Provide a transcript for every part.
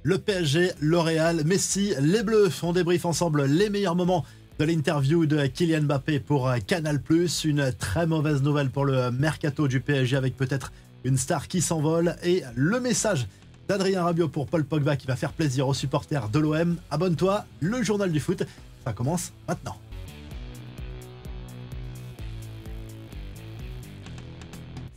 Le PSG, le Real, Messi, les Bleus. On débriefe ensemble les meilleurs moments de l'interview de Kylian Mbappé pour Canal+. Une très mauvaise nouvelle pour le mercato du PSG avec peut-être une star qui s'envole et le message d'Adrien Rabiot pour Paul Pogba qui va faire plaisir aux supporters de l'OM. Abonne-toi, le journal du foot, ça commence maintenant.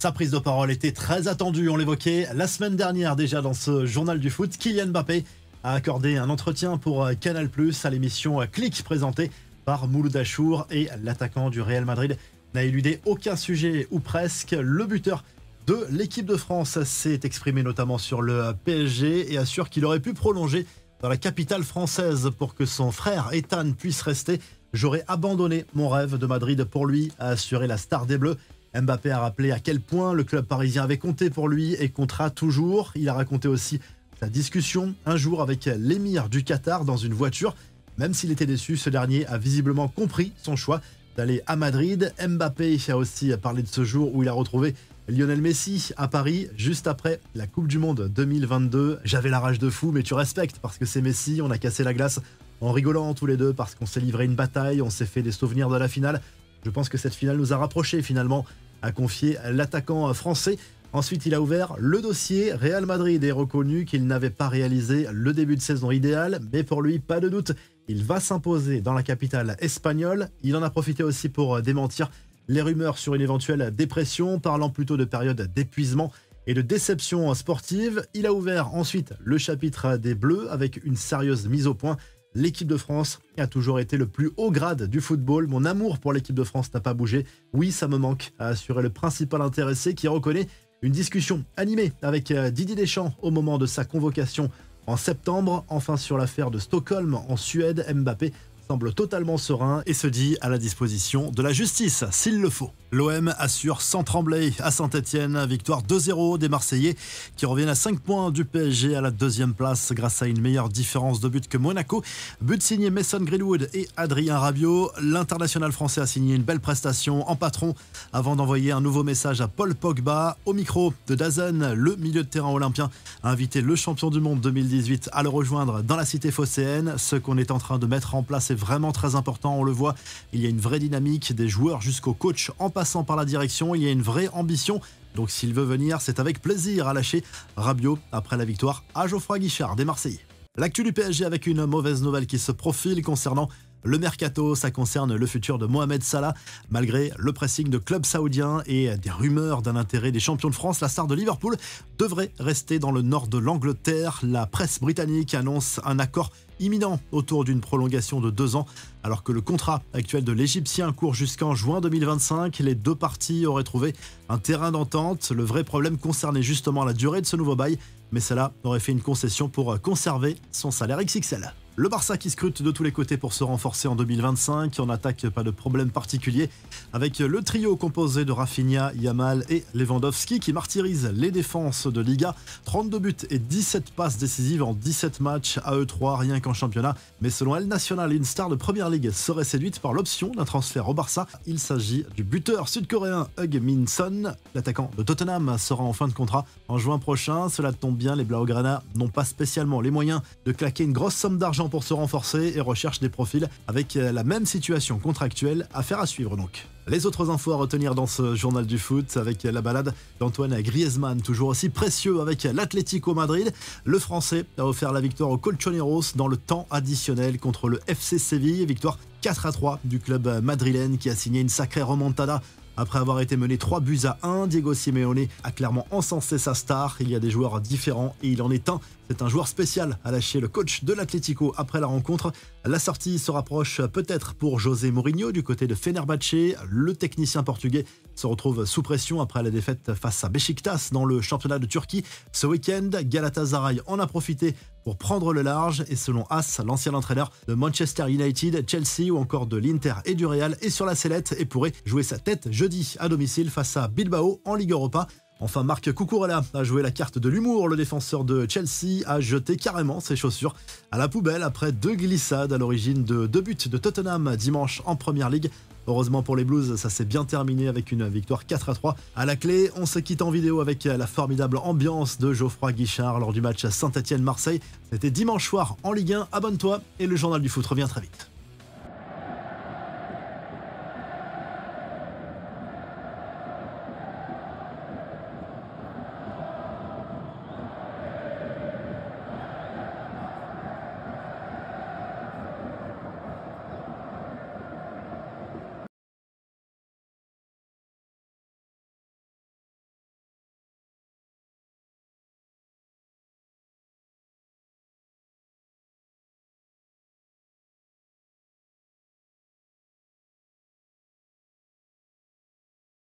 Sa prise de parole était très attendue, on l'évoquait la semaine dernière déjà dans ce journal du foot. Kylian Mbappé a accordé un entretien pour Canal+, à l'émission Click présentée par Mouloud Achour et l'attaquant du Real Madrid n'a éludé aucun sujet ou presque. Le buteur de l'équipe de France s'est exprimé notamment sur le PSG et assure qu'il aurait pu prolonger dans la capitale française pour que son frère Ethan puisse rester. J'aurais abandonné mon rêve de Madrid pour lui, a assuré la star des Bleus. Mbappé a rappelé à quel point le club parisien avait compté pour lui et comptera toujours. Il a raconté aussi sa discussion un jour avec l'émir du Qatar dans une voiture. Même s'il était déçu, ce dernier a visiblement compris son choix d'aller à Madrid. Mbappé a aussi parlé de ce jour où il a retrouvé Lionel Messi à Paris, juste après la Coupe du Monde 2022. J'avais la rage de fou, mais tu respectes parce que c'est Messi. On a cassé la glace en rigolant tous les deux parce qu'on s'est livré une bataille, on s'est fait des souvenirs de la finale. Je pense que cette finale nous a rapprochés finalement, a confié l'attaquant français. Ensuite, il a ouvert le dossier Real Madrid et reconnu qu'il n'avait pas réalisé le début de saison idéal, mais pour lui, pas de doute, il va s'imposer dans la capitale espagnole. Il en a profité aussi pour démentir les rumeurs sur une éventuelle dépression, parlant plutôt de période d'épuisement et de déception sportive. Il a ouvert ensuite le chapitre des Bleus avec une sérieuse mise au point. L'équipe de France a toujours été le plus haut grade du football. Mon amour pour l'équipe de France n'a pas bougé. Oui, ça me manque, a assuré le principal intéressé qui reconnaît une discussion animée avec Didier Deschamps au moment de sa convocation en septembre. Enfin, sur l'affaire de Stockholm en Suède, Mbappé semble totalement serein et se dit à la disposition de la justice s'il le faut. L'OM assure sans trembler à Saint-Etienne, victoire 2-0 des Marseillais qui reviennent à 5 points du PSG à la deuxième place grâce à une meilleure différence de but que Monaco. But signé Mason Greenwood et Adrien Rabiot. L'international français a signé une belle prestation en patron avant d'envoyer un nouveau message à Paul Pogba. Au micro de DAZN, le milieu de terrain olympien a invité le champion du monde 2018 à le rejoindre dans la cité phocéenne. Ce qu'on est en train de mettre en place est vraiment très important, on le voit. Il y a une vraie dynamique des joueurs jusqu'au coach en passant par la direction. Il y a une vraie ambition. Donc s'il veut venir, c'est avec plaisir, à lâcher Rabiot après la victoire à Geoffroy Guichard des Marseillais. L'actu du PSG avec une mauvaise nouvelle qui se profile concernant le mercato, ça concerne le futur de Mohamed Salah. Malgré le pressing de clubs saoudiens et des rumeurs d'un intérêt des champions de France, la star de Liverpool devrait rester dans le nord de l'Angleterre. La presse britannique annonce un accord imminent autour d'une prolongation de 2 ans, alors que le contrat actuel de l'Égyptien court jusqu'en juin 2025. Les deux parties auraient trouvé un terrain d'entente. Le vrai problème concernait justement la durée de ce nouveau bail, mais Salah aurait fait une concession pour conserver son salaire XXL. Le Barça qui scrute de tous les côtés pour se renforcer en 2025. En attaque, pas de problème particulier avec le trio composé de Rafinha, Yamal et Lewandowski qui martyrise les défenses de Liga. 32 buts et 17 passes décisives en 17 matchs à eux 3 rien qu'en championnat. Mais selon El Nacional, une star de Première Ligue serait séduite par l'option d'un transfert au Barça. Il s'agit du buteur sud-coréen Heung-min Son. L'attaquant de Tottenham sera en fin de contrat en juin prochain. Cela tombe bien, les Blaugrana n'ont pas spécialement les moyens de claquer une grosse somme d'argent pour se renforcer et recherchent des profils avec la même situation contractuelle. Affaire à suivre donc. Les autres infos à retenir dans ce journal du foot avec la balade d'Antoine Griezmann, toujours aussi précieux avec l'Atlético Madrid. Le Français a offert la victoire aux Colchoneros dans le temps additionnel contre le FC Séville. Victoire 4-3 du club madrilène qui a signé une sacrée remontada. Après avoir été mené 3-1, Diego Simeone a clairement encensé sa star. Il y a des joueurs différents et il en est un. C'est un joueur spécial, a lâché le coach de l'Atlético après la rencontre. La sortie se rapproche peut-être pour José Mourinho du côté de Fenerbahçe. Le technicien portugais se retrouve sous pression après la défaite face à Beşiktaş dans le championnat de Turquie. Ce week-end, Galatasaray en a profité pour prendre le large et selon As, l'ancien entraîneur de Manchester United, Chelsea ou encore de l'Inter et du Real est sur la sellette et pourrait jouer sa tête jeudi à domicile face à Bilbao en Ligue Europa. Enfin, Marc Cucurella a joué la carte de l'humour. Le défenseur de Chelsea a jeté carrément ses chaussures à la poubelle après 2 glissades à l'origine de 2 buts de Tottenham dimanche en Première Ligue. Heureusement pour les Blues, ça s'est bien terminé avec une victoire 4-3. À la clé, on se quitte en vidéo avec la formidable ambiance de Geoffroy Guichard lors du match Saint-Etienne-Marseille. C'était dimanche soir en Ligue 1, abonne-toi et le journal du foot revient très vite.